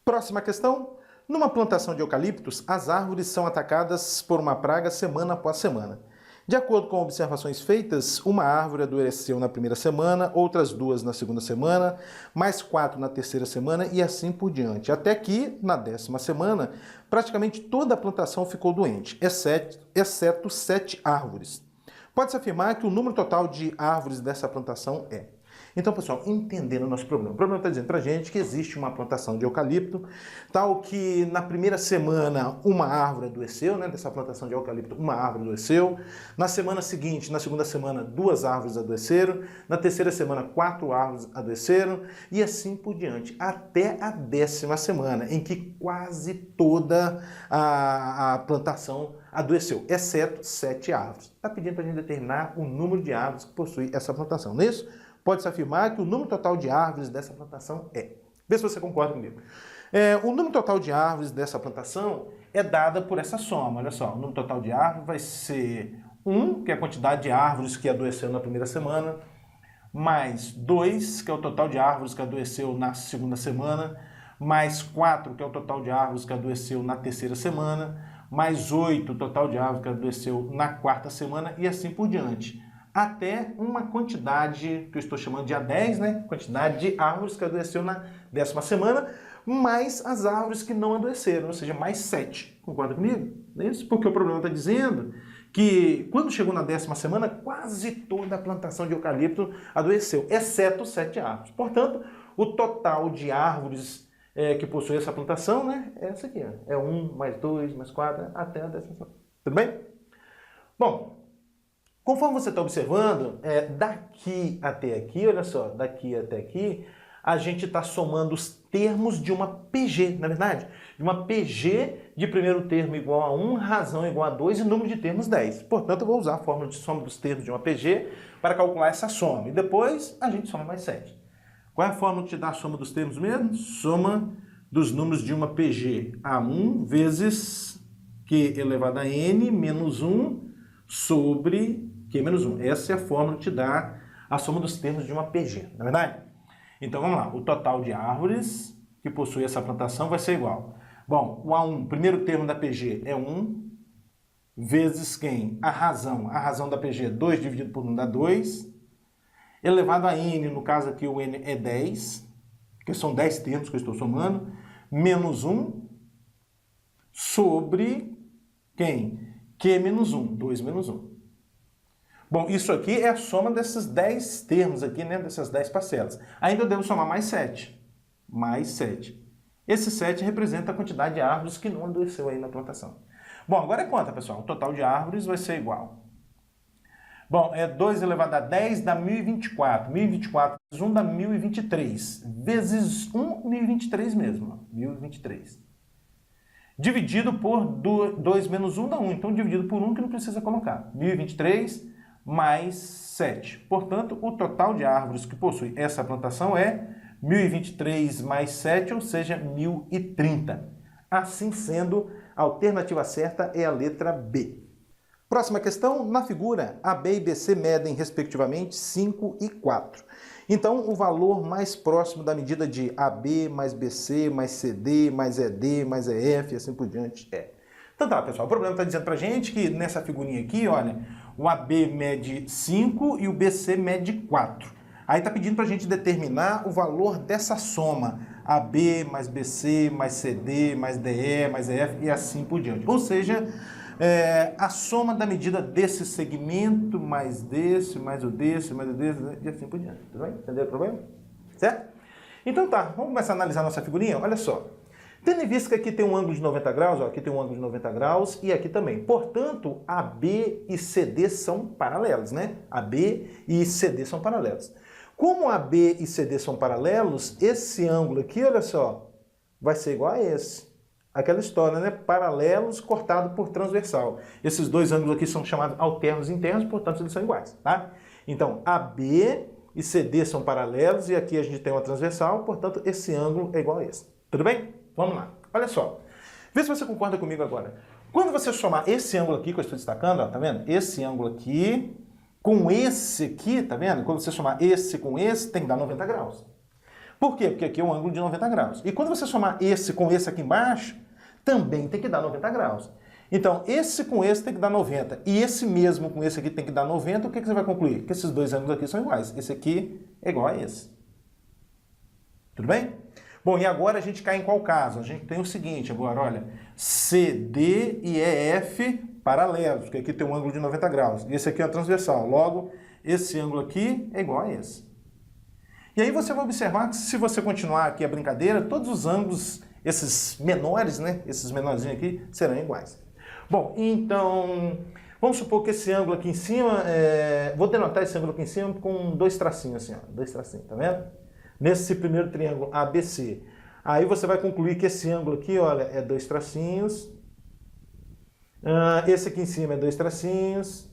Próxima questão. Numa plantação de eucaliptos, as árvores são atacadas por uma praga semana após semana. De acordo com observações feitas, uma árvore adoeceu na primeira semana, outras duas na segunda semana, mais 4 na terceira semana e assim por diante. Até que, na 10ª semana, praticamente toda a plantação ficou doente, exceto 7 árvores. Pode-se afirmar que o número total de árvores dessa plantação é. Então, pessoal, entendendo o nosso problema. O problema está dizendo para a gente que existe uma plantação de eucalipto, tal que na primeira semana uma árvore adoeceu, né? Dessa plantação de eucalipto, uma árvore adoeceu. Na semana seguinte, na segunda semana, 2 árvores adoeceram. Na terceira semana, 4 árvores adoeceram. E assim por diante, até a 10ª semana, em que quase toda a plantação adoeceu, exceto 7 árvores. Está pedindo para a gente determinar o número de árvores que possui essa plantação, não é isso? Pode-se afirmar que o número total de árvores dessa plantação é. Vê se você concorda comigo. O número total de árvores dessa plantação é dada por essa soma. Olha só, o número total de árvores vai ser 1, que é a quantidade de árvores que adoeceu na primeira semana, mais 2, que é o total de árvores que adoeceu na segunda semana, mais 4, que é o total de árvores que adoeceu na terceira semana, mais 8, o total de árvores que adoeceu na 4ª semana e assim por diante. Até uma quantidade, que eu estou chamando de A10, né? Quantidade de árvores que adoeceu na 10ª semana, mais as árvores que não adoeceram, ou seja, mais 7. Concorda comigo? É isso? Porque o problema está dizendo que quando chegou na 10ª semana, quase toda a plantação de eucalipto adoeceu, exceto 7 árvores. Portanto, o total de árvores que possui essa plantação, né? É essa aqui, ó. É 1, mais 2, mais 4, até a 10ª semana. Tudo bem? Bom, conforme você está observando, daqui até aqui, olha só, daqui até aqui, a gente está somando os termos de uma PG, na verdade? De uma PG de primeiro termo igual a 1, razão igual a 2 e número de termos 10. Portanto, eu vou usar a fórmula de soma dos termos de uma PG para calcular essa soma. E depois a gente soma mais 7. Qual é a fórmula que te dá a soma dos termos mesmo? Soma dos números de uma PG. A1 vezes Q elevado a N menos 1 sobre Q menos 1. Essa é a fórmula que te dá a soma dos termos de uma PG, não é verdade? Então vamos lá, o total de árvores que possui essa plantação vai ser igual. Bom, o A1, primeiro termo da PG é 1, vezes quem? A razão da PG é 2 dividido por 1 dá 2, elevado a N, no caso aqui o N é 10, porque são 10 termos que eu estou somando, menos 1, sobre quem? Q menos 1, 2 menos 1. Bom, isso aqui é a soma desses 10 termos aqui, né? Dessas 10 parcelas. Ainda eu devo somar mais 7. Mais 7. Esse 7 representa a quantidade de árvores que não adoeceu aí na plantação. Bom, agora é conta, pessoal. O total de árvores vai ser igual. Bom, 2 elevado a 10 dá 1024. 1024 vezes 1 dá 1023. Vezes 1, 1023 mesmo. 1023. Dividido por 2 menos 1 dá 1. Então, dividido por 1 que não precisa colocar. 1023 mais 7. Portanto, o total de árvores que possui essa plantação é 1023 mais 7, ou seja, 1030. Assim sendo, a alternativa certa é a letra B. Próxima questão, na figura, AB e BC medem, respectivamente, 5 e 4. Então, o valor mais próximo da medida de AB mais BC mais CD mais ED mais EF e assim por diante é. Então tá, pessoal, o problema está dizendo pra gente que nessa figurinha aqui, olha, o AB mede 5 e o BC mede 4. Aí está pedindo para a gente determinar o valor dessa soma, AB mais BC mais CD mais DE mais EF e assim por diante. Ou seja, a soma da medida desse segmento mais desse, mais o desse, mais o desse e assim por diante. Tudo bem? Entendeu o problema? Certo? Então tá, vamos começar a analisar a nossa figurinha? Olha só. Tendo em vista que aqui tem um ângulo de 90 graus, ó, aqui tem um ângulo de 90 graus e aqui também. Portanto, AB e CD são paralelos, né? AB e CD são paralelos. Como AB e CD são paralelos, esse ângulo aqui, olha só, vai ser igual a esse. Aquela história, né? Paralelos cortado por transversal. Esses dois ângulos aqui são chamados alternos internos, portanto, eles são iguais, tá? Então, AB e CD são paralelos e aqui a gente tem uma transversal, portanto, esse ângulo é igual a esse. Tudo bem? Vamos lá. Olha só. Vê se você concorda comigo agora. Quando você somar esse ângulo aqui que eu estou destacando, ó, tá vendo? Esse ângulo aqui com esse aqui, tá vendo? Quando você somar esse com esse, tem que dar 90 graus. Por quê? Porque aqui é um ângulo de 90 graus. E quando você somar esse com esse aqui embaixo, também tem que dar 90 graus. Então, esse com esse tem que dar 90. E esse mesmo com esse aqui tem que dar 90. O que você vai concluir? Que esses dois ângulos aqui são iguais. Esse aqui é igual a esse. Tudo bem? Bom, e agora a gente cai em qual caso? A gente tem o seguinte agora, olha. CD e EF paralelos, porque aqui tem um ângulo de 90 graus. E esse aqui é a transversal. Logo, esse ângulo aqui é igual a esse. E aí você vai observar que se você continuar aqui a brincadeira, todos os ângulos, esses menores, né? Esses menorzinhos aqui, serão iguais. Bom, então, vamos supor que esse ângulo aqui em cima, vou denotar esse ângulo aqui em cima com dois tracinhos assim, ó, dois tracinhos, tá vendo? Nesse primeiro triângulo ABC. Aí você vai concluir que esse ângulo aqui, olha, é dois tracinhos. Esse aqui em cima é dois tracinhos.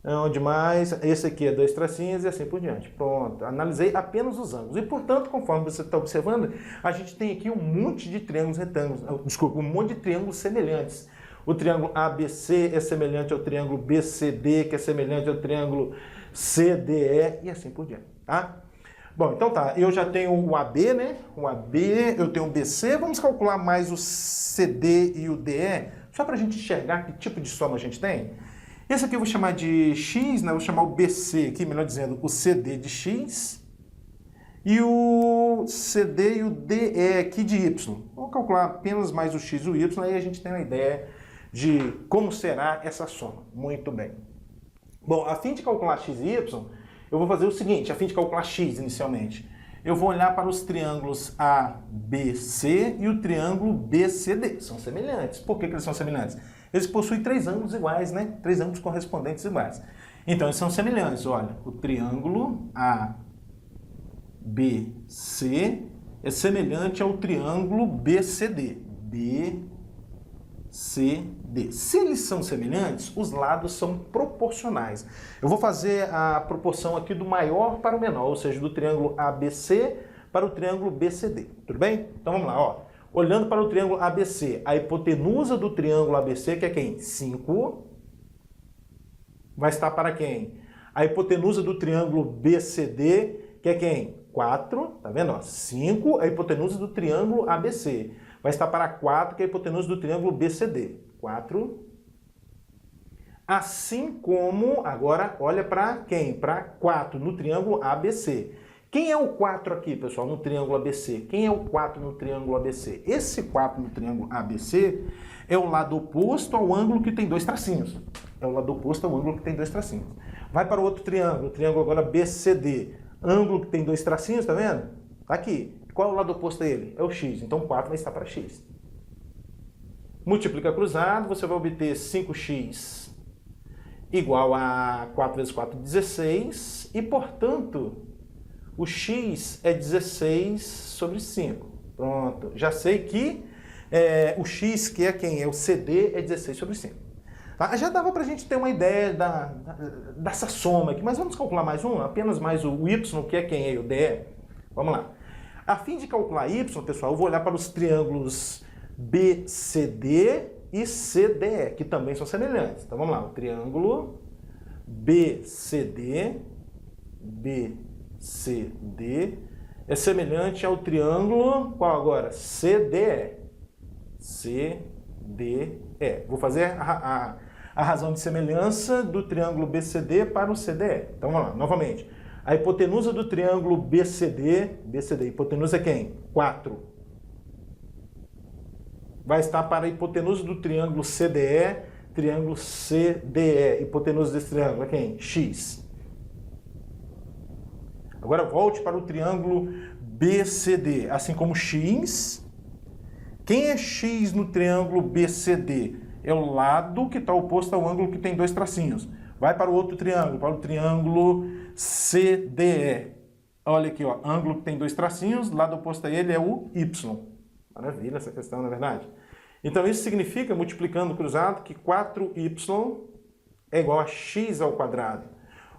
Onde mais? Esse aqui é dois tracinhos e assim por diante. Pronto, analisei apenas os ângulos. E, portanto, conforme você está observando, a gente tem aqui um monte de triângulos retângulos, desculpa, um monte de triângulos semelhantes. O triângulo ABC é semelhante ao triângulo BCD, que é semelhante ao triângulo CDE e assim por diante, tá? Bom, então tá, eu já tenho o AB, né? O AB, eu tenho o BC, vamos calcular mais o CD e o DE, só para a gente enxergar que tipo de soma a gente tem. Esse aqui eu vou chamar de X, né? Vou chamar o BC aqui, melhor dizendo, o CD de X. E o CD e o DE aqui de Y. Vou calcular apenas mais o X e o Y, aí a gente tem uma ideia de como será essa soma. Muito bem. Bom, a fim de calcular X e Y, eu vou fazer o seguinte, a fim de calcular X inicialmente. Eu vou olhar para os triângulos ABC e o triângulo BCD. São semelhantes. Por que eles são semelhantes? Eles possuem três ângulos iguais, né? Três ângulos correspondentes iguais. Então, eles são semelhantes. Olha, o triângulo ABC é semelhante ao triângulo BCD. BCD. Se eles são semelhantes, os lados são proporcionais. Eu vou fazer a proporção aqui do maior para o menor, ou seja, do triângulo ABC para o triângulo BCD. Tudo bem? Então, vamos lá, ó. Olhando para o triângulo ABC, a hipotenusa do triângulo ABC, que é quem? 5, vai estar para quem? A hipotenusa do triângulo BCD, que é quem? 4, tá vendo? 5, a hipotenusa do triângulo ABC. Vai estar para 4, que é a hipotenusa do triângulo BCD. 4. Assim como, agora, olha para quem? Para 4, no triângulo ABC. Quem é o 4 aqui, pessoal, no triângulo ABC? Quem é o 4 no triângulo ABC? Esse 4 no triângulo ABC é o lado oposto ao ângulo que tem dois tracinhos. É o lado oposto ao ângulo que tem dois tracinhos. Vai para o outro triângulo, o triângulo agora BCD. Ângulo que tem dois tracinhos, tá vendo? Tá aqui. Qual é o lado oposto a ele? É o X. Então 4 vai estar para X. Multiplica cruzado, você vai obter 5x igual a 4 vezes 4, 16. E, portanto, o x é 16 sobre 5. Pronto. Já sei que o x, que é quem? É o CD, é 16 sobre 5. Tá? Já dava para a gente ter uma ideia dessa soma aqui, mas vamos calcular mais um, apenas mais o y, que é quem é o DE. Vamos lá. A fim de calcular y, pessoal, eu vou olhar para os triângulos BCD e CDE, que também são semelhantes. Então vamos lá, o triângulo BCD é semelhante ao triângulo, qual agora? CDE. Vou fazer a razão de semelhança do triângulo BCD para o CDE. Então vamos lá, novamente. A hipotenusa do triângulo BCD, hipotenusa é quem? 4. Vai estar para a hipotenusa do triângulo CDE, triângulo CDE. Hipotenusa desse triângulo é quem? X. Agora volte para o triângulo BCD, assim como X. Quem é X no triângulo BCD? É o lado que está oposto ao ângulo que tem dois tracinhos. Vai para o outro triângulo, para o triângulo CDE. Olha aqui, ó, ângulo que tem dois tracinhos, lado oposto a ele é o Y. Maravilha essa questão, não é verdade? Então isso significa, multiplicando cruzado, que 4y é igual a x ao quadrado.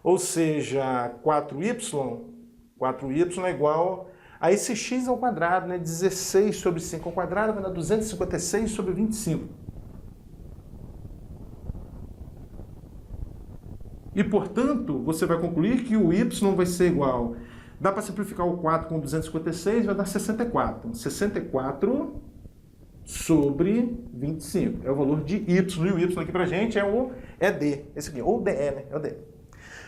Ou seja, 4y é igual a esse x ao quadrado, né? 16 sobre 5 ao quadrado vai dar 256 sobre 25. E, portanto, você vai concluir que o y vai ser igual a Dá para simplificar o 4 com 256, vai dar 64. Então, 64 sobre 25. É o valor de y. E o y aqui para a gente é D. Esse aqui, ou DE, né? É o D.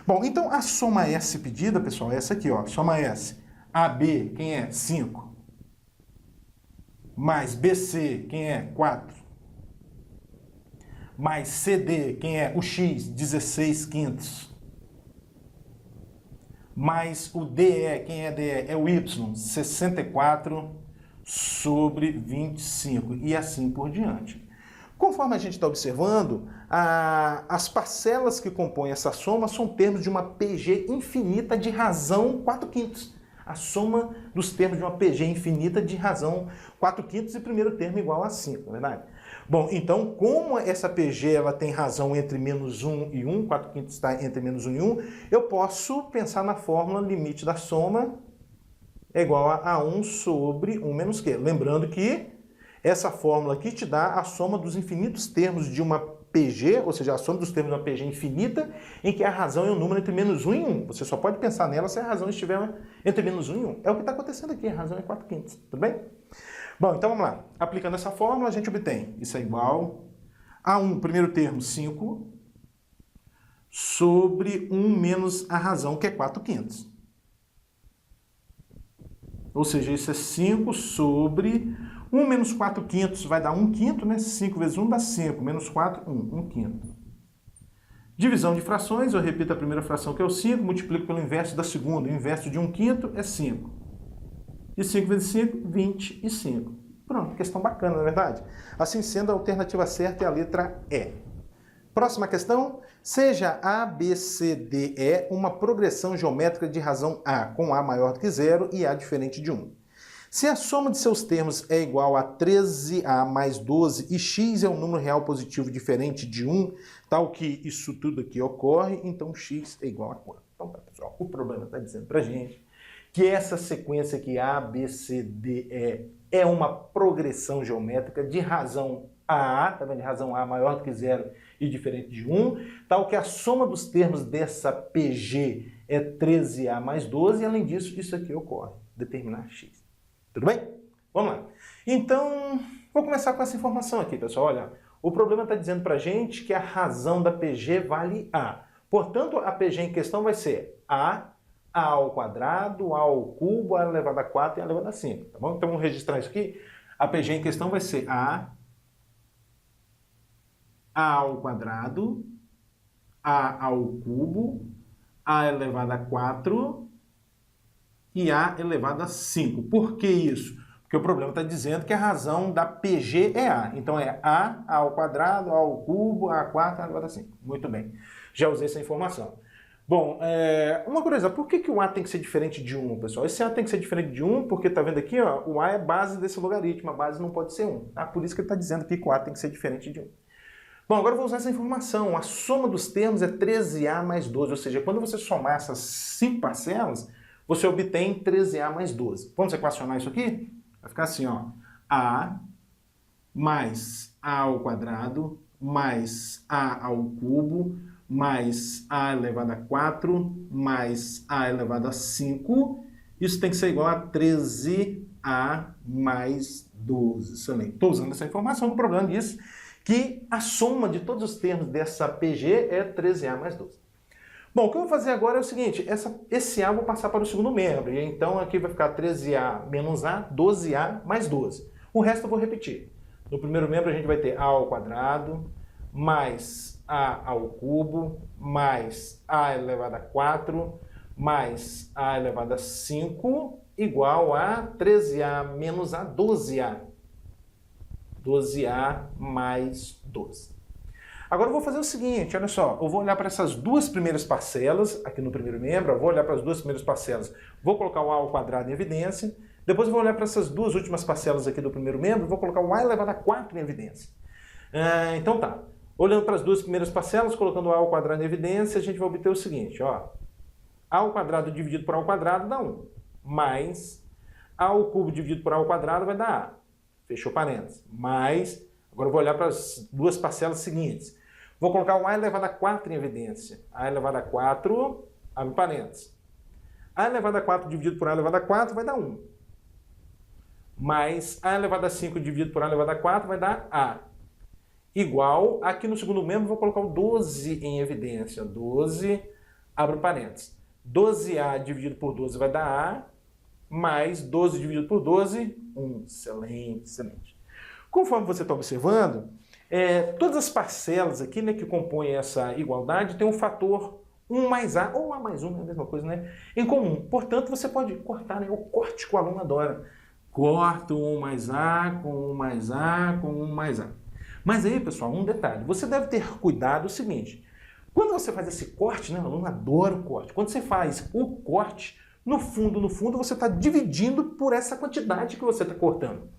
Bom, então a soma S pedida, pessoal, é essa aqui, ó. Soma S. AB, quem é? 5. Mais BC, quem é? 4. Mais CD, quem é? O X, 16 quintos. Mais o DE, quem é DE? É o Y, 64 sobre 25. E assim por diante. Conforme a gente está observando, as parcelas que compõem essa soma são termos de uma PG infinita de razão 4 quintos. A soma dos termos de uma PG infinita de razão 4 quintos e primeiro termo igual a 5, não é verdade? Bom, então, como essa PG ela tem razão entre menos 1 e 1, 4 quintos está entre menos 1 e 1, eu posso pensar na fórmula limite da soma é igual a 1 sobre 1 menos Q. Lembrando que essa fórmula aqui te dá a soma dos infinitos termos de uma PG, ou seja, a soma dos termos de uma PG infinita, em que a razão é um número entre menos 1 e 1. Você só pode pensar nela se a razão estiver entre menos 1 e 1. É o que está acontecendo aqui, a razão é 4 quintos, tudo bem? Bom, então vamos lá. Aplicando essa fórmula, a gente obtém isso é igual a 1, primeiro termo, 5, sobre 1 menos a razão, que é 4 quintos. Ou seja, isso é 5 sobre 1 menos 4 quintos vai dar 1 quinto, né? 5 vezes 1 dá 5, menos 4, 1 quinto. Divisão de frações, eu repito a primeira fração que é o 5, multiplico pelo inverso da segunda. O inverso de 1 quinto é 5. E 5 vezes 5, 25. Pronto, questão bacana, não é verdade? Assim sendo, a alternativa certa é a letra E. Próxima questão. Seja A, B, C, D, E uma progressão geométrica de razão A, com A maior do que 0 e A diferente de 1. Se a soma de seus termos é igual a 13A mais 12 e x é um número real positivo diferente de 1, tal que isso tudo aqui ocorre, então x é igual a quanto? Então, tá, pessoal, o problema está dizendo para a gente que essa sequência aqui A, B, C, D, E é uma progressão geométrica de razão A, tá vendo? De razão A maior do que 0 e diferente de 1, tal que a soma dos termos dessa PG é 13A mais 12 e, além disso, isso aqui ocorre, determinar x. Tudo bem? Vamos lá. Então, vou começar com essa informação aqui, pessoal. Olha, o problema está dizendo para a gente que a razão da PG vale A. Portanto, a PG em questão vai ser A ao quadrado, A ao cubo, A elevado a 4 e A elevado a 5. Tá bom? Então, vamos registrar isso aqui. A PG em questão vai ser A ao quadrado, A ao cubo, A elevado a 4 e A elevado a 5. Por que isso? Porque o problema está dizendo que a razão da PG é A. Então é A ao quadrado, A ao cubo, A a 4, A elevado a 5. Muito bem. Já usei essa informação. Bom, uma curiosidade, por que o A tem que ser diferente de 1, pessoal? Esse A tem que ser diferente de 1 porque, tá vendo aqui, ó, o A é base desse logaritmo, a base não pode ser 1. Tá? Por isso que ele está dizendo aqui que o A tem que ser diferente de 1. Bom, agora eu vou usar essa informação. A soma dos termos é 13A mais 12, ou seja, quando você somar essas 5 parcelas, você obtém 13A mais 12. Vamos equacionar isso aqui? Vai ficar assim, ó. A mais A ao quadrado mais A ao cubo mais A elevado a 4 mais A elevado a 5. Isso tem que ser igual a 13A mais 12. Excelente. Estou usando essa informação, o problema disso que a soma de todos os termos dessa PG é 13A mais 12. Bom, o que eu vou fazer agora é o seguinte, esse A eu vou passar para o segundo membro, e então aqui vai ficar 13A menos A, 12A mais 12. O resto eu vou repetir. No primeiro membro a gente vai ter A ao quadrado, mais A ao cubo, mais A elevado a 4, mais A elevado a 5, igual a 13A menos A, 12A. 12A mais 12. Agora eu vou fazer o seguinte, olha só, eu vou olhar para essas duas primeiras parcelas, aqui no primeiro membro, eu vou olhar para as duas primeiras parcelas, vou colocar o A ao quadrado em evidência, depois eu vou olhar para essas duas últimas parcelas aqui do primeiro membro, vou colocar o A elevado a 4 em evidência. Então tá, olhando para as duas primeiras parcelas, colocando o A ao quadrado em evidência, a gente vai obter o seguinte, ó, A ao quadrado dividido por A ao quadrado dá 1, mais A ao cubo dividido por A ao quadrado vai dar A, fechou parênteses, mais... Agora eu vou olhar para as duas parcelas seguintes. Vou colocar o A elevado a 4 em evidência. A elevado a 4, abre parênteses. A elevado a 4 dividido por A elevado a 4 vai dar 1. Mais A elevado a 5 dividido por A elevado a 4 vai dar A. Igual, aqui no segundo membro, vou colocar o 12 em evidência. 12, abro parênteses. 12A dividido por 12 vai dar A, mais 12 dividido por 12, 1. Excelente, excelente. Conforme você está observando, todas as parcelas aqui, né, que compõem essa igualdade tem um fator 1 mais A, ou A mais 1, é a mesma coisa, né, em comum. Portanto, você pode cortar, né, o corte que o aluno adora. Corto 1 mais A, com 1 mais A, com 1 mais A. Mas aí, pessoal, um detalhe. Você deve ter cuidado o seguinte. Quando você faz esse corte, né, o aluno adora o corte. Quando você faz o corte, no fundo, você está dividindo por essa quantidade que você está cortando.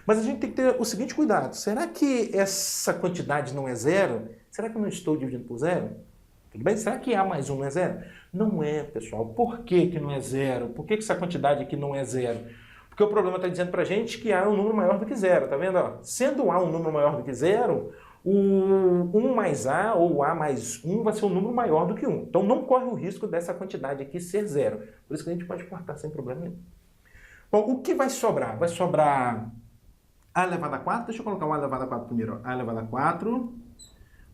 Mas a gente tem que ter o seguinte cuidado. Será que essa quantidade não é zero? Será que eu não estou dividindo por zero? Tudo bem? Será que A mais 1 não é zero? Não é, pessoal. Por que que não é zero? Por que essa quantidade aqui não é zero? Porque o problema está dizendo para a gente que A é um número maior do que zero, tá vendo? Ó, sendo A um número maior do que zero, o 1 mais A ou A mais 1 vai ser um número maior do que 1. Então não corre o risco dessa quantidade aqui ser zero. Por isso que a gente pode cortar sem problema nenhum. Bom, o que vai sobrar? Vai sobrar A elevado a 4. Deixa eu colocar o A elevado a 4 primeiro. Ó. A elevado a 4.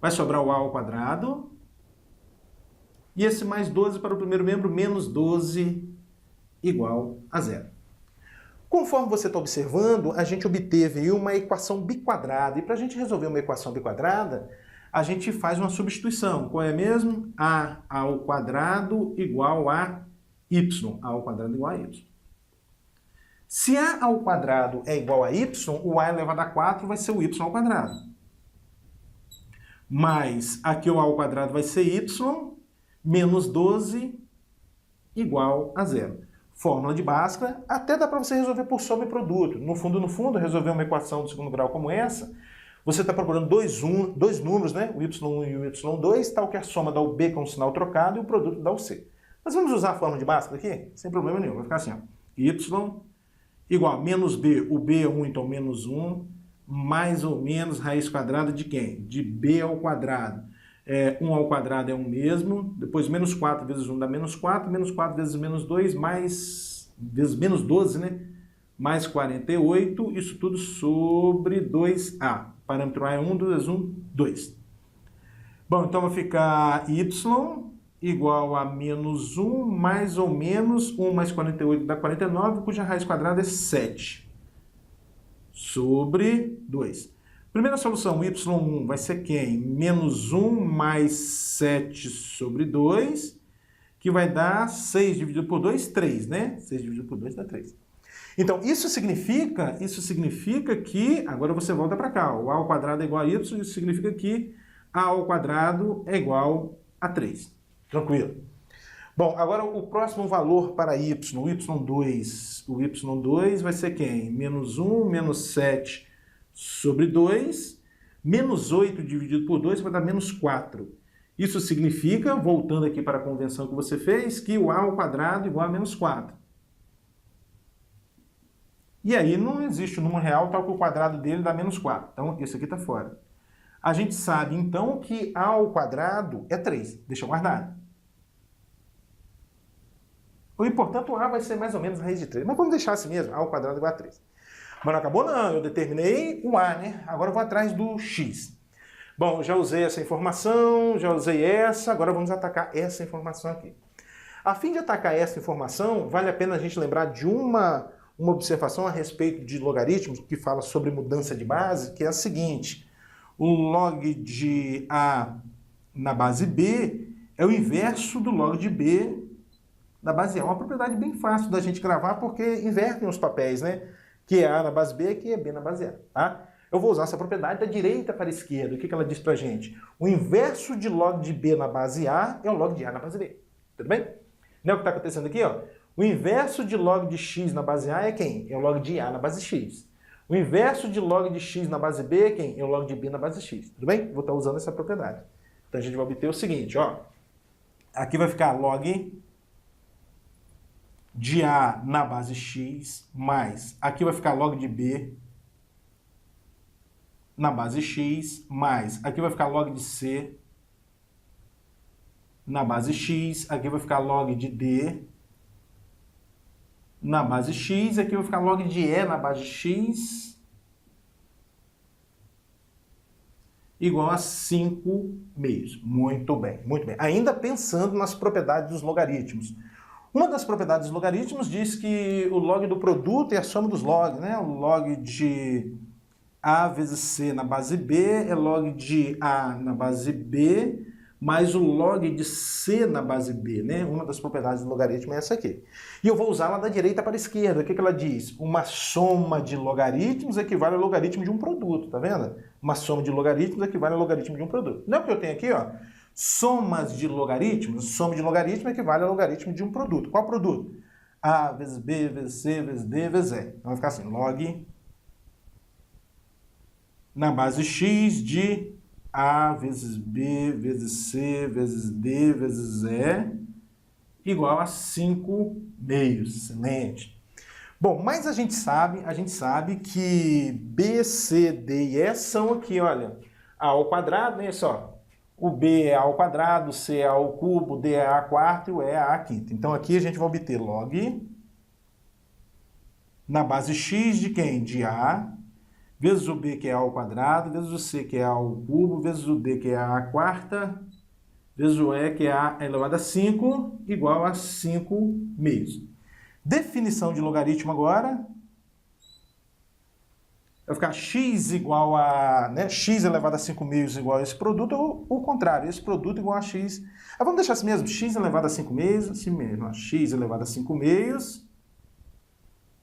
Vai sobrar o A ao quadrado. E esse mais 12 para o primeiro membro, menos 12 igual a zero. Conforme você está observando, a gente obteve uma equação biquadrada. E para a gente resolver uma equação biquadrada, a gente faz uma substituição. Qual é mesmo? A ao quadrado igual a y. A ao quadrado igual a y. Se A ao quadrado é igual a y, o A elevado a 4 vai ser o y ao quadrado. Mais aqui o A ao quadrado vai ser y, menos 12 igual a zero. Fórmula de Bhaskara, até dá para você resolver por soma e produto. No fundo, resolver uma equação do segundo grau como essa, você está procurando dois números, né? O y1 e o y2, tal que a soma dá o b com o sinal trocado e o produto dá o c. Mas vamos usar a fórmula de Bhaskara aqui? Sem problema nenhum, vai ficar assim, ó. Y igual a menos b, o b é 1, então menos 1, mais ou menos raiz quadrada de quem? De b ao quadrado. 1 ao quadrado é 1 mesmo, depois menos 4 vezes 1 dá menos 4 vezes menos 2, vezes menos 12, né? Mais 48, isso tudo sobre 2a. Parâmetro a é 1, 2 vezes 1, 2. Bom, então vai ficar y igual a menos 1, mais ou menos 1 mais 48 dá 49, cuja raiz quadrada é 7, sobre 2. Primeira solução, y1 vai ser quem? Menos 1 mais 7 sobre 2, que vai dar 6 dividido por 2, 3, né? 6 dividido por 2 dá 3. Então, isso significa que, agora você volta para cá, o a ao quadrado é igual a y, isso significa que a ao quadrado é igual a 3. Tranquilo? Bom, agora o próximo valor para y, o y2. O y2 vai ser quem? Menos 1, menos 7 sobre 2, menos 8 dividido por 2 vai dar menos 4. Isso significa, voltando aqui para a convenção que você fez, que o a ao quadrado é igual a menos 4. E aí não existe o número real tal que o quadrado dele dá menos 4. Então, isso aqui está fora. A gente sabe, então, que a ao quadrado é 3. Deixa guardado. O importante, o a vai ser mais ou menos a raiz de 3. Mas vamos deixar assim mesmo, a ao quadrado igual a 3. Mas não acabou não, eu determinei o a, né? Agora eu vou atrás do x. Bom, já usei essa informação, já usei essa, agora vamos atacar essa informação aqui. A fim de atacar essa informação, vale a pena a gente lembrar de uma observação a respeito de logaritmos que fala sobre mudança de base, que é a seguinte: o log de a na base b é o inverso do log de b na base a. É uma propriedade bem fácil da gente gravar porque invertem os papéis, né? Que é a na base b, que é b na base a, tá? Eu vou usar essa propriedade da direita para a esquerda. O que ela diz pra gente? O inverso de log de b na base a é o log de a na base b. Tudo bem? Não é o que está acontecendo aqui, ó? O inverso de log de x na base a é quem? É o log de a na base x. O inverso de log de x na base b é quem? É o log de b na base x. Tudo bem? Vou estar usando essa propriedade. Então a gente vai obter o seguinte, ó. Aqui vai ficar log de a na base x, mais aqui vai ficar log de b na base x, mais aqui vai ficar log de c na base x, aqui vai ficar log de d na base x, aqui vai ficar log de E na base x igual a 5 meios. Muito bem, muito bem. Ainda pensando nas propriedades dos logaritmos. Uma das propriedades dos logaritmos diz que o log do produto é a soma dos logs, né? O log de A vezes C na base B é log de A na base B mais o log de C na base B, né? Uma das propriedades do logaritmo é essa aqui. E eu vou usá-la da direita para a esquerda. O que ela diz? Uma soma de logaritmos equivale ao logaritmo de um produto, tá vendo? Uma soma de logaritmos equivale ao logaritmo de um produto. Não é o que eu tenho aqui, ó? Somas de logaritmos, soma de logaritmo equivale ao logaritmo de um produto. Qual produto? A vezes B, vezes C, vezes D, vezes E. Então vai ficar assim, log na base x de A vezes B vezes C vezes D vezes E igual a 5 meios. Excelente. Bom, mas a gente sabe que B, C, D e E são aqui, olha, A ao quadrado, né? Só. O B é A ao quadrado, o C é A ao cubo, o D é A à quarta e o E é A à quinta. Então aqui a gente vai obter log na base x de quem? De A vezes o B, que é A ao quadrado, vezes o C, que é A ao cubo, vezes o D, que é A à quarta, vezes o E, que é A elevado a 5, igual a 5 meios. Definição de logaritmo agora. Vai ficar x igual a, né, x elevado a 5 meios igual a esse produto, ou o contrário, esse produto igual a x. Vamos deixar assim mesmo, x elevado a 5 meios, assim mesmo, ó, x elevado a 5 meios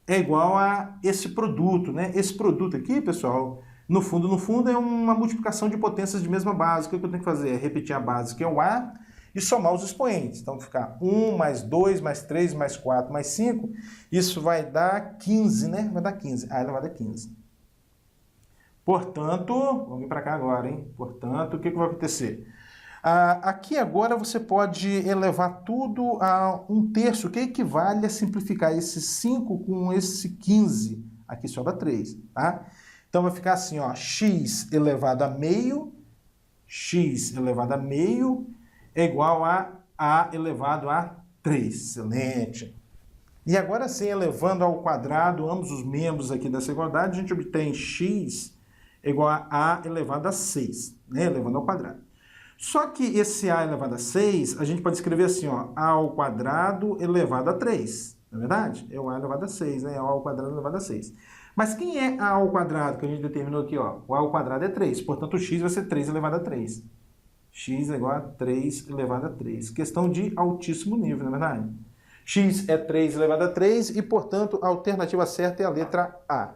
é igual a esse produto, né? Esse produto aqui, pessoal, no fundo é uma multiplicação de potências de mesma base. O que eu tenho que fazer? É repetir a base, que é o A, e somar os expoentes. Então, vai ficar 1 mais 2 mais 3 mais 4 mais 5. Isso vai dar 15, né? Vai dar 15. A elevado a 15. Portanto, vamos vir para cá agora, hein? Portanto, o que vai acontecer? Aqui agora você pode elevar tudo a 1/3, que equivale a simplificar esse 5 com esse 15. Aqui sobra 3, tá? Então vai ficar assim, ó, x elevado a meio é igual a elevado a 3. Excelente. E agora sim, elevando ao quadrado ambos os membros aqui dessa igualdade, a gente obtém x igual a elevado a 6, né? Elevando ao quadrado. Só que esse a elevado a 6, a gente pode escrever assim, ó, a ao quadrado elevado a 3, não é verdade? É o a elevado a 6, né? É o a ao quadrado elevado a 6. Mas quem é a ao quadrado que a gente determinou aqui, ó? O a ao quadrado é 3, portanto o x vai ser 3 elevado a 3. X é igual a 3 elevado a 3. Questão de altíssimo nível, não é verdade? X é 3 elevado a 3 e, portanto, a alternativa certa é a letra A.